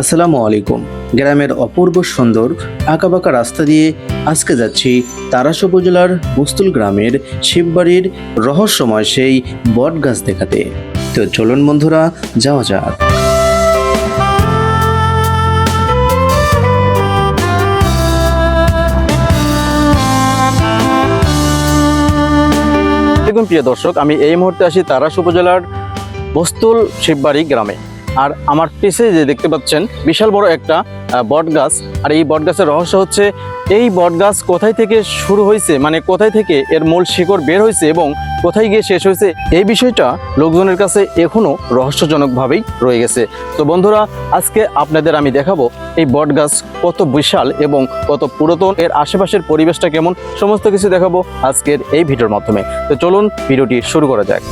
আসসালামু আলাইকুম। গ্রামের অপূর্ব সুন্দর আঁকাবাঁকা রাস্তা দিয়ে আজকে যাচ্ছি তারাস উপজেলার বুস্তুল গ্রামের শিববাড়ির রহস্যময় সেই বট গাছ দেখাতে। তো চলুন বন্ধুরা, যাওয়া যাক। দেখুন প্রিয় দর্শক, আমি এই মুহূর্তে আছি তারাস উপজেলার বুস্তুল শিববাড়ি গ্রামে। আর আমার পিছে যে দেখতে পাচ্ছেন বিশাল বড় একটা বট গাছ। আর এই বট গাছের রহস্য হচ্ছে এই বট গাছ কোথায় থেকে শুরু হয়েছে, মানে কোথায় থেকে এর মূল শিকড় বের হয়েছে এবং কোথায় গিয়ে শেষ হয়েছে, এই বিষয়টা লোকজনের কাছে এখনো রহস্যজনকভাবেই রয়ে গেছে। তো বন্ধুরা, আজকে আপনাদের আমি দেখাবো এই বট গাছ কত বিশাল এবং কত পুরাতন, এর আশেপাশের পরিবেশটা কেমন, সমস্ত কিছু দেখাবো আজকের এই ভিডিওর মাধ্যমে। তো চলুন ভিডিওটি শুরু করা যাক।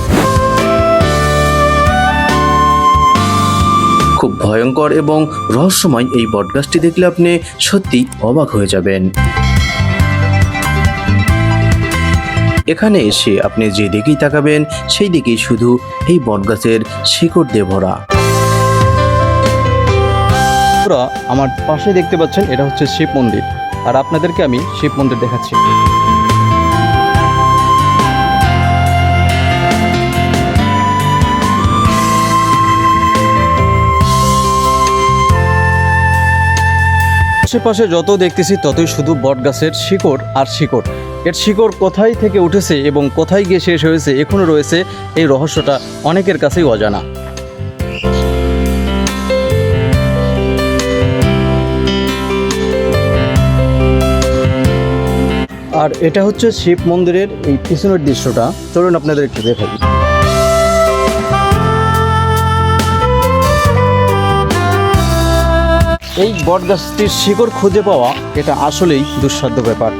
খুব ভয়ঙ্কর এবং রহস্যময় এই বটগাছটি দেখলে আপনি সত্যি অবাক হয়ে যাবেন। এখানে এসে আপনি যে দিকেই তাকাবেন সেই দিকেই শুধু এই বটগাছের শিকড় দিয়ে ভরা। আমার পাশে দেখতে পাচ্ছেন এটা হচ্ছে শিব মন্দির, আর আপনাদেরকে আমি শিব মন্দির দেখাচ্ছি। আশেপাশে যত দেখতেছি ততই শুধু বট গাছের শিকড় আর শিকড়। এর শিকড় কোথায় থেকে উঠেছে এবং কোথায় গিয়ে শেষ হয়েছে এখনো রয়েছে, এই রহস্যটা অনেকের কাছেই অজানা। আর এটা হচ্ছে শিব মন্দিরের এই পিছনের দৃশ্যটা, চলুন আপনাদের একটু দেখাই। এই বট গাছটির শিকড় খুঁজে পাওয়া এটা আসলেই দুঃসাধ্য ব্যাপার।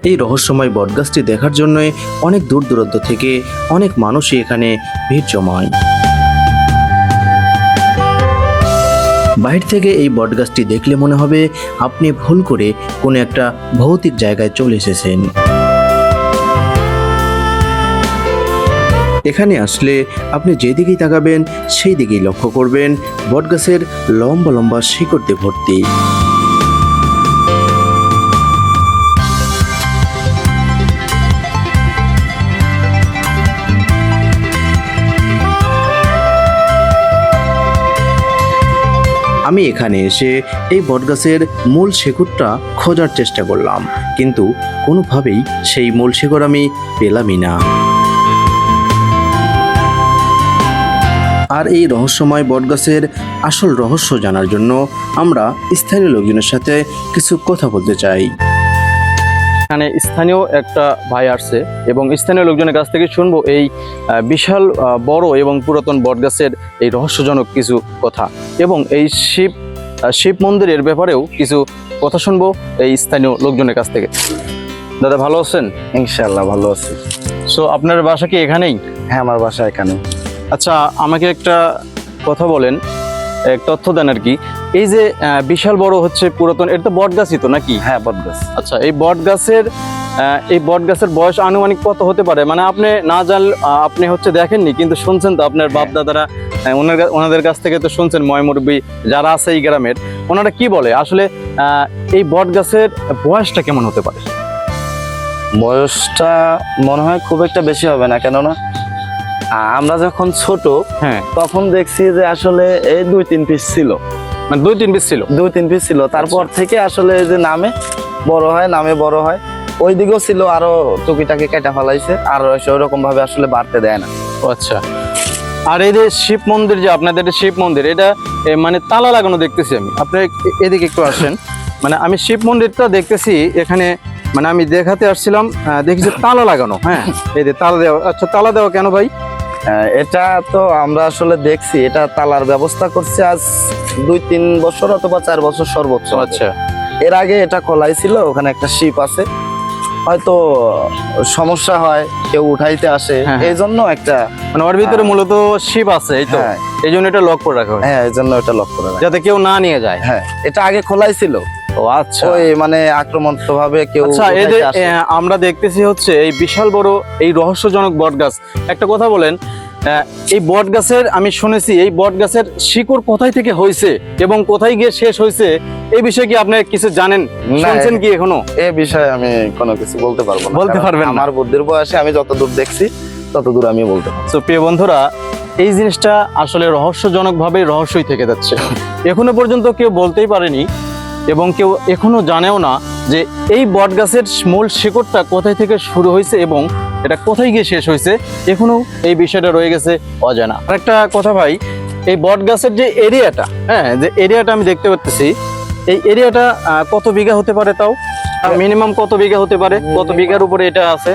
এই রহস্যময় বটগাছটি দেখার জন্য অনেক দূর দূরান্ত থেকে অনেক মানুষই এখানে ভিড় জমায়। বাইরে থেকে এই বটগাছটি দেখলে মনে হবে আপনি ভুল করে কোনো একটা ভৌতিক জায়গায় চলে এসেছেন। এখানে আসলে আপনি যেদিকেই তাকাবেন সেই দিকেই লক্ষ্য করবেন বটগাছের লম্বা লম্বা শিকড় দিয়ে ভর্তি। আমি এখানে এসে এই বটগাছের মূল শিকড়টা খোঁজার চেষ্টা করলাম, কিন্তু কোনোভাবেই সেই মূল শিকড় আমি পেলামই না। আর এই রহস্যময় বটগাছের আসল রহস্য জানার জন্য আমরা স্থানীয় লোকজনের সাথে কিছু কথা বলতে চাই। এখানে স্থানীয় একটা ভাই আসছে এবং স্থানীয় লোকজনের কাছ থেকে শুনবো এই বিশাল বড় এবং পুরাতন বটগাছের এই রহস্যজনক কিছু কথা, এবং এই শিব মন্দিরের ব্যাপারেও কিছু কথা শুনবো এই স্থানীয় লোকজনের কাছ থেকে। দাদা, ভালো আছেন? ইনশাআল্লাহ ভালো আছি। সো আপনার বাসা কি এখানেই? হ্যাঁ, আমার বাসা এখানে। আচ্ছা, আমাকে একটা কথা বলেন, এক তথ্য দেন আর কি। এই যে বিশাল বড় হচ্ছে পুরাতন, এটা তো বট গাছই তো নাকি? হ্যাঁ, বট গাছ। আচ্ছা, এই বট গাছের বয়স আনুমানিক কত হতে পারে? মানে আপনি না জানলে, আপনি হচ্ছে দেখেননি কিন্তু শুনছেন তো, আপনার বাপ দাদারা ওনাদের কাছ থেকে তো শুনছেন, ময়মুরব্বি যারা আছে এই গ্রামের, ওনারা কি বলে আসলে এই বট গাছের বয়সটা কেমন হতে পারে? বয়সটা মনে হয় খুব একটা বেশি হবে না, কেননা আমরা যখন ছোট তখন দেখছি যে আসলে এই 2-3 পিস ছিল, মানে 2-3 পিস ছিল, 2-3 পিস ছিল। তারপর থেকে আসলে যে নামে বড় হয় ওই দিকেও ছিল, আরো টুকিটাকি কেটে ফেলাইছে, আর ওইরকম ভাবে আসলে বাড়তে দেয় না। আচ্ছা, আর এই যে শিব মন্দির, যে আপনাদের শিব মন্দির, এটা মানে তালা লাগানো দেখতেছি আমি। আপনি এদিকে একটু আসেন। মানে আমি শিব মন্দিরটা দেখতেছি এখানে, মানে আমি দেখাতে আসছিলাম, দেখছি তালা লাগানো। হ্যাঁ, এই যে তালা দেওয়া। আচ্ছা, তালা দেওয়া কেন ভাই? এটা তো আমরা আসলে দেখছি, এটা তালার ব্যবস্থা করছে আজ 2-3 বছর অথবা 4 বছর সর্বোচ্চ। আচ্ছা, এর আগে এটা খোলাই ছিল, ওখানে একটা শিপ আছে, হয়তো সমস্যা হয়, কেউ উঠাইতে আসে, এই জন্য একটা, মানে ওর ভিতরে মূলত শিব আছে, এই তো, এই জন্য এটা লক করে রাখা হয়। হ্যাঁ, এই জন্য এটা লক করে রাখা, যাতে কেউ না নিয়ে যায়। হ্যাঁ, এটা আগে খোলাই ছিল, ও আচ্ছা। ওই মানে আক্রমণাত্মক ভাবে কেউ আচ্ছা, এই যে উঠাইতে আসে। আমরা দেখতেছি হচ্ছে এই বিশাল বড় এই রহস্যজনক বট গাছ। একটা কথা বলেন, এই বট গাছের আমি শুনেছি এই বট গাছের শিকড় কোথায় থেকে হয়েছে এবং কোথায় গিয়ে শেষ হয়েছে, এই বিষয়ে কি আপনি কিছু জানেন? না, শুনছেন কি এখনো? এ বিষয়ে আমি কোনো কিছু বলতে পারবো না। বলতে কারণ পারবেন না? আমার বুদ্ধির বয়সে আমি যতদূর দেখছি ততদূর আমি বলতে পারবো। তো প্রিয় বন্ধুরা, এই জিনিসটা আসলে রহস্যজনকভাবেই রহস্যই থেকে যাচ্ছে। এখনো পর্যন্ত কেউ বলতেই পারেনি এবং কেউ এখনো জানেও না যে এই বট গাছের মূল শিকড়টা কোথায় থেকে শুরু হয়েছে এবং এটা কোথায় গিয়ে শেষ হয়েছে, এখনো এই বিষয়টা রয়ে গেছে অজানা। আরেকটা কথা ভাই, এই বট গাছের যে এরিয়াটা, হ্যাঁ, যে এরিয়াটা আমি দেখতে পাচ্ছি, এই এরিয়াটা কত বিঘা হতে পারে? তাও মিনিমাম কত বিঘা হতে পারে? কত বিঘার উপরে এটা আছে?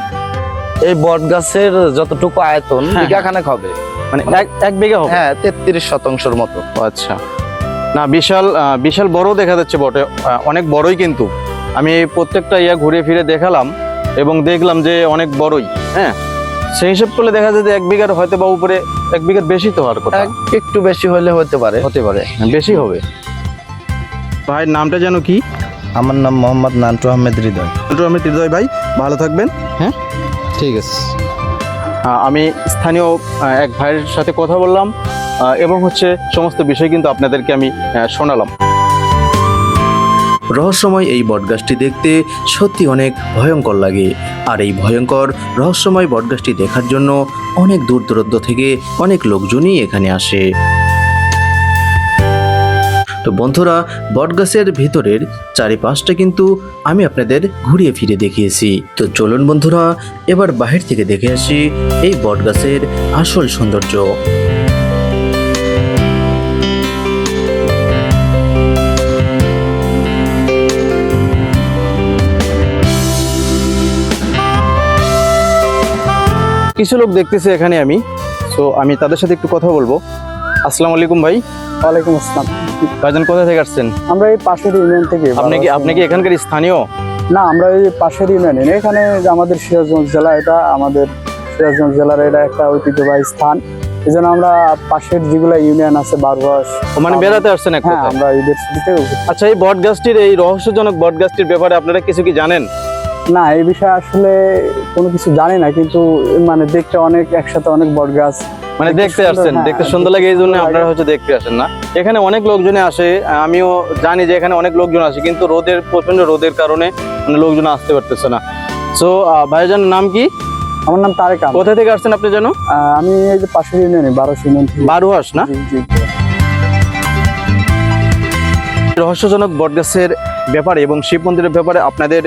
এই বট গাছের যতটুকু আয়তন হ্যাঁ, বিঘা খানেক হবে, মানে এক বিঘা হবে? হ্যাঁ 33% মতো। ও আচ্ছা, না বিশাল বিশাল বড় দেখা যাচ্ছে বটে, অনেক বড়ই। কিন্তু আমি প্রত্যেকটা ঘুরে ফিরে দেখালাম এবং দেখলাম যে অনেক বড়ই। হ্যাঁ, সেই হিসাব করলে দেখা যায় যে 1 বিঘার হয়তো বা উপরে, 1 বিঘার বেশি তো হওয়ার কথা। একটু বেশি হলে হতে পারে। হতে পারে, বেশি হবে। ভাইয়ের নামটা যেন কি? আমার নাম মোহাম্মদ নান্টু আহমেদ হৃদয়। আমি হৃদয় ভাই, ভালো থাকবেন। হ্যাঁ, ঠিক আছে। আমি স্থানীয় এক ভাইয়ের সাথে কথা বললাম এবং হচ্ছে সমস্ত বিষয় কিন্তু আপনাদেরকে আমি শোনালাম। রহস্যময় এই বটগাছটি দেখতে সত্যি অনেক ভয়ঙ্কর লাগে, আর এই ভয়ঙ্কর রহস্যময় বটগাছটি দেখার জন্য অনেক দূর দূরান্ত থেকে অনেক লোকজনই এখানে আসে। তো বন্ধুরা, বটগাছের ভিতরের চারিপাশটা কিন্তু আমি আপনাদের ঘুরিয়ে ফিরে দেখিয়েছি। তো চলুন বন্ধুরা, এবার বাহির থেকে দেখে আসি এই বটগাছের আসল সৌন্দর্য। কিছু লোক দেখতেছি এখানে আমি, তো আমি তাদের সাথে একটু কথা বলবো। আসসালামু আলাইকুম ভাই। ওয়ালাইকুম আসসালাম। ভাইজান কোথা থেকে আসছেন? আমরা এই পাশের ইউনিয়ন থেকে। আপনি কি এখানকার স্থানীয়? না, আমরা এই পাশের ইউনিয়ন। এখানে যে আমাদের সিরাজগঞ্জ জেলা, এটা আমাদের সিরাজগঞ্জ জেলার এটা একটা ঐতিহ্যবাহী স্থান। এই জন্য আমরা পাশের যেগুলো ইউনিয়ন আছে, বারবাস, মানে বেড়াতে আসছেন এক হ্যাঁ, কথায়? আমরা ঈদের ছুটিতে। আচ্ছা, এই বট গাছটির, এই রহস্যজনক বট গাছটির ব্যাপারে আপনারা কিছু কি জানেন? না, এই বিষয়ে আসলে কোনো কিছু জানি না, কিন্তু মানে দেখতে অনেক, একসাথে অনেক বট গাছ মানে দেখতে আসছেন, হ্যাঁ, দেখতে সুন্দর লাগে এই জন্য সুন্দর লাগে। আপনারা হচ্ছে দেখতে আসেন না? এখানে অনেক লোকজনে আসে, আমিও জানি যে এখানে অনেক লোকজন আসে, কিন্তু প্রচন্ড রোদের কারণে মানে লোকজন আসতে পারতেছে না। সো ভাইজানের নাম কি? আমার নাম তারেক আহমেদ। কোথা থেকে আসছেন আপনি যেন? আমি এই যে পাশের ইউনিয়নে, বারোশ ইউনিয়ন থেকে। বারুহাস না? জি, জি। রহস্যজনক বটগাছের ব্যাপারে এবং শিব মন্দিরের ব্যাপারে আপনাদের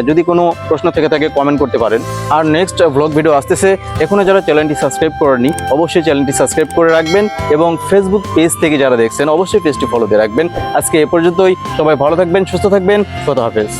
যদি কোনো প্রশ্ন থেকে থাকে কমেন্ট করতে পারেন। আর নেক্সট ব্লগ ভিডিও আসতেছে। এখনো যারা চ্যানেলটি সাবস্ক্রাইব করেননি অবশ্যই চ্যানেলটি সাবস্ক্রাইব করে রাখবেন এবং ফেসবুক পেজ থেকে যারা দেখছেন অবশ্যই পেজটি ফলো দিয়ে রাখবেন। আজকে এ পর্যন্তই, সবাই ভালো থাকবেন, সুস্থ থাকবেন, খোদা হাফেজ।